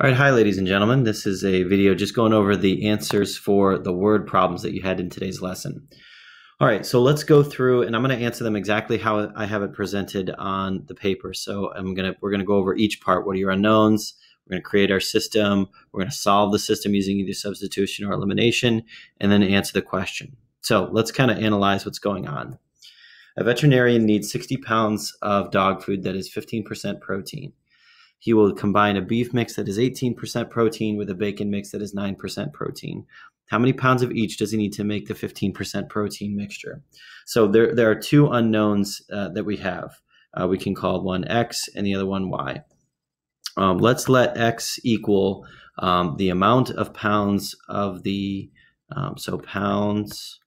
All right, hi ladies and gentlemen. This is a video just going over the answers for the word problems that you had in today's lesson. All right, so let's go through and I'm going to answer them exactly how I have it presented on the paper. So we're going to go over each part. What are your unknowns? We're going to create our system. We're going to solve the system using either substitution or elimination, and then answer the question. So let's kind of analyze what's going on. A veterinarian needs 60 pounds of dog food that is 15% protein. He will combine a beef mix that is 18% protein with a bacon mix that is 9% protein. How many pounds of each does he need to make the 15% protein mixture? So there are two unknowns that we have. We can call one X and the other one Y. Let's let X equal the amount of pounds of the, pounds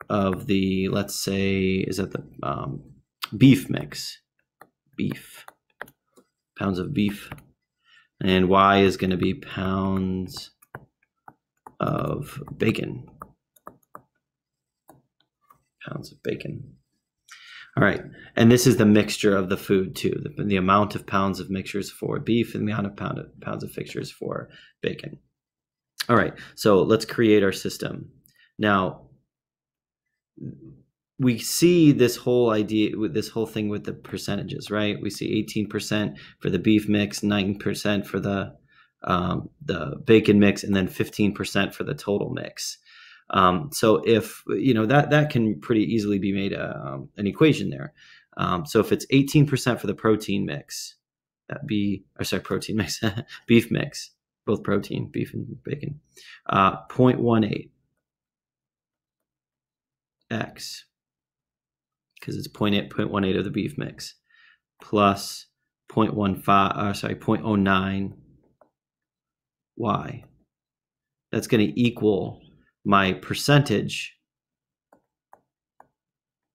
of the, let's say, is that the beef mix? Pounds of beef, and Y is going to be pounds of bacon. All right, and this is the mixture of the food too, the amount of pounds of mixtures for beef and the amount of pounds of fixtures for bacon. All right, so let's create our system. Now, we see this whole idea with this whole thing with the percentages, right? We see 18% for the beef mix, 9% for the bacon mix, and then 15% for the total mix. So if that can pretty easily be made an equation there. So if it's 18% for the protein mix, protein mix, beef mix, both protein, beef and bacon, 0.18 X. Because it's 0.18 of the beef mix, plus 0.09 Y. That's going to equal my percentage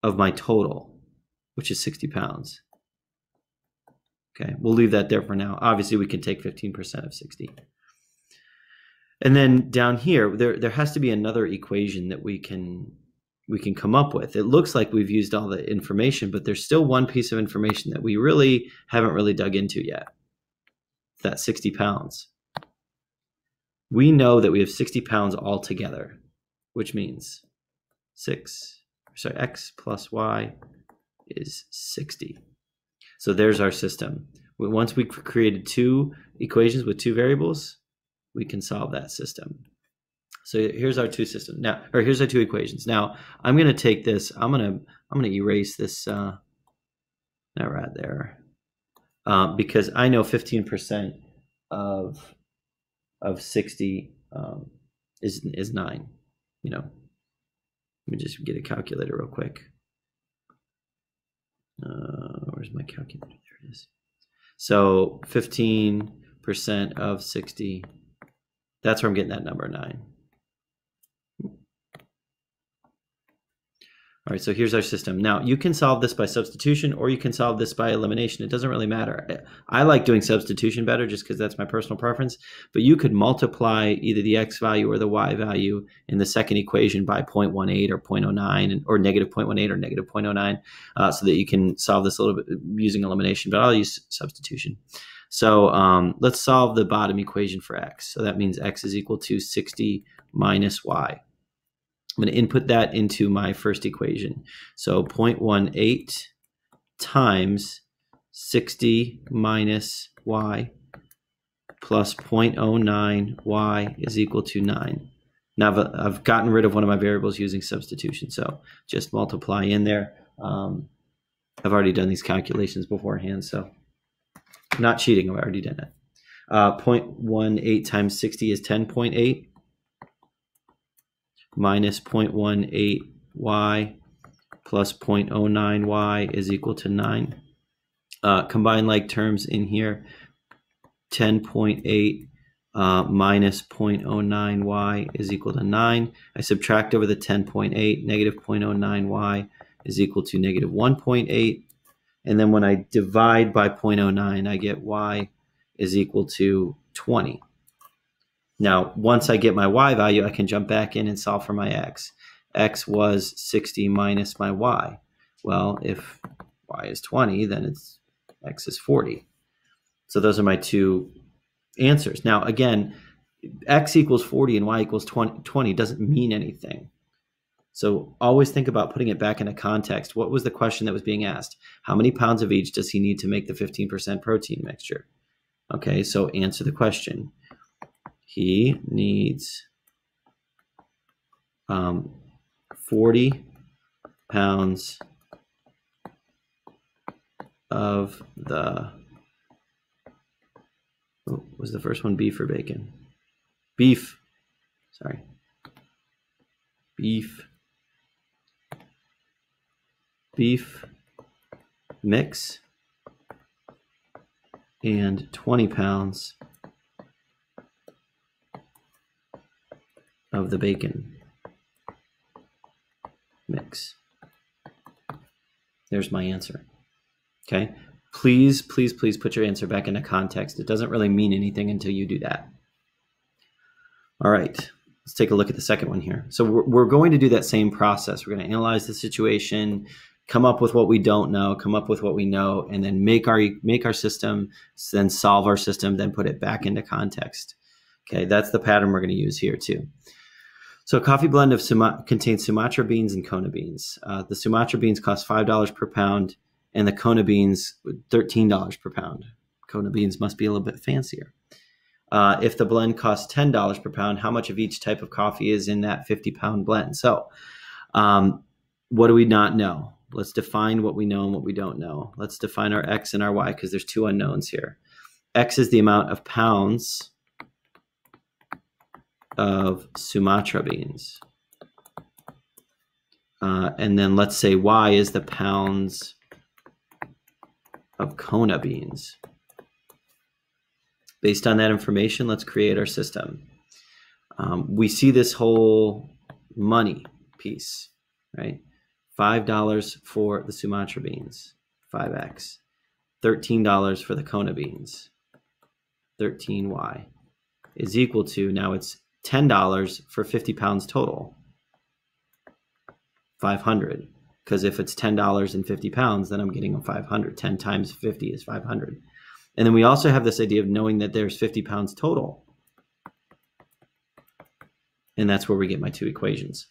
of my total, which is 60 pounds. Okay, we'll leave that there for now. Obviously, we can take 15% of 60. And then down here, there has to be another equation that we can come up with. It looks like we've used all the information, but there's still one piece of information that we really haven't dug into yet. That 60 pounds. We know that we have 60 pounds altogether, which means X plus Y is 60. So there's our system. Once we've created two equations with two variables, we can solve that system. So here's our two systems now, or here's our two equations. Now I'm going to take this. I'm going to erase this. That right there, because I know 15% of 60 is 9. Let me just get a calculator real quick. Where's my calculator? There it is. So 15% of 60. That's where I'm getting that number 9. All right, so here's our system. Now, you can solve this by substitution or you can solve this by elimination. It doesn't really matter. I like doing substitution better just because that's my personal preference, but you could multiply either the X value or the Y value in the second equation by 0.18 or 0.09 or negative 0.18 or negative 0.09 so that you can solve this a little bit using elimination, but I'll use substitution. So let's solve the bottom equation for X. So that means X is equal to 60 minus Y. I'm going to input that into my first equation. So 0.18 times 60 minus Y plus 0.09 Y is equal to 9. Now I've gotten rid of one of my variables using substitution, so just multiply in there. I've already done these calculations beforehand, so I'm not cheating. I've already done it. 0.18 times 60 is 10.8. Minus 0.18 Y plus 0.09 Y is equal to 9. Combine like terms in here. 10.8 minus 0.09 Y is equal to 9. I subtract over the 10.8. Negative 0.09 Y is equal to negative 1.8. And then when I divide by 0.09, I get Y is equal to 20. Now, once I get my Y value, I can jump back in and solve for my X. X was 60 minus my Y. Well, if Y is 20, then X is 40. So those are my two answers. Now, again, x equals 40 and y equals 20 doesn't mean anything. So always think about putting it back into context. What was the question that was being asked? How many pounds of each does he need to make the 15% protein mixture? Okay, so answer the question. He needs 40 pounds of the, was the first one beef or bacon? Beef, sorry. Beef mix and 20 pounds of the bacon mix. There's my answer. Okay. Please, please, please put your answer back into context. It doesn't really mean anything until you do that. All right. Let's take a look at the second one here. So we're going to do that same process. We're going to analyze the situation, come up with what we don't know, come up with what we know, and then make our system, then solve our system, then put it back into context. Okay, that's the pattern we're going to use here too. So a coffee blend contains Sumatra beans and Kona beans. The Sumatra beans cost $5 per pound, and the Kona beans $13 per pound. Kona beans must be a little bit fancier. If the blend costs $10 per pound, how much of each type of coffee is in that 50-pound blend? So what do we not know? Let's define what we know and what we don't know. Let's define our X and our Y because there's two unknowns here. X is the amount of pounds of Sumatra beans. And then let's say Y is the pounds of Kona beans. Based on that information, let's create our system. We see this whole money piece, right? $5 for the Sumatra beans, 5x. $13 for the Kona beans, 13y, is equal to, now it's $10 for 50 pounds total, 500. Because if it's $10 and 50 pounds, then I'm getting them 500. 10 times 50 is 500. And then we also have this idea of knowing that there's 50 pounds total. And that's where we get my two equations.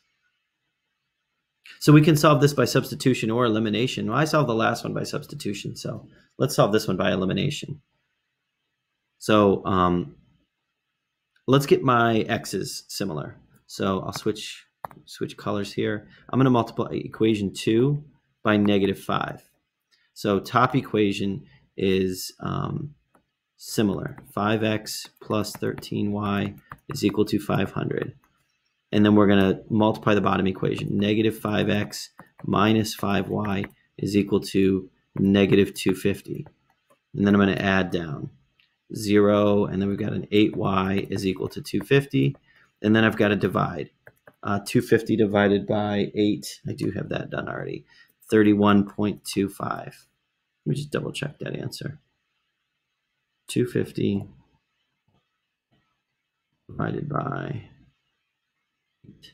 So we can solve this by substitution or elimination. Well, I solved the last one by substitution, so let's solve this one by elimination. So let's get my x's similar. So I'll switch colors here. I'm going to multiply equation 2 by -5. So top equation is similar. 5x plus 13y is equal to 500. And then we're going to multiply the bottom equation. -5x minus 5y is equal to -250. And then I'm going to add down 0, and then we've got an 8y is equal to 250. And then I've got to divide. 250 divided by 8, I do have that done already, 31.25. Let me just double check that answer. 250 divided by 8.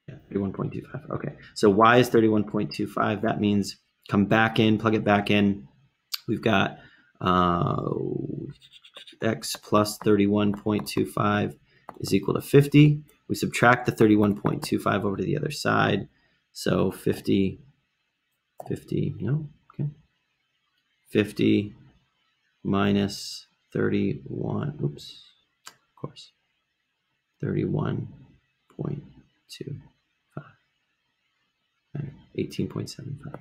Yeah, 31.25. Okay, so y is 31.25. That means come back in, plug it back in. We've got x plus 31.25 is equal to 50. We subtract the 31.25 over to the other side. So 50, no, okay. 50 minus 31, oops, of course, 31.25, 18.75.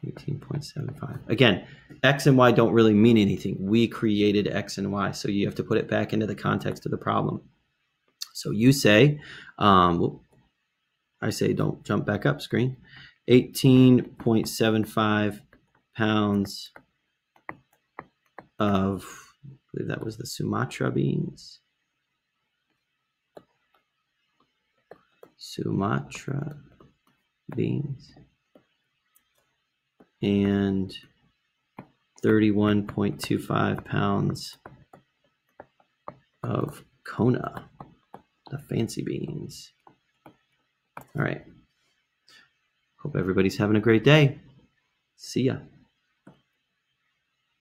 18.75. Again, x and y don't really mean anything. We created x and y, so you have to put it back into the context of the problem. So you say, I say don't jump back up screen, 18.75 pounds of, I believe that was the Sumatra beans. Sumatra beans. And 31.25 pounds of Kona, the fancy beans. All right. Hope everybody's having a great day. See ya.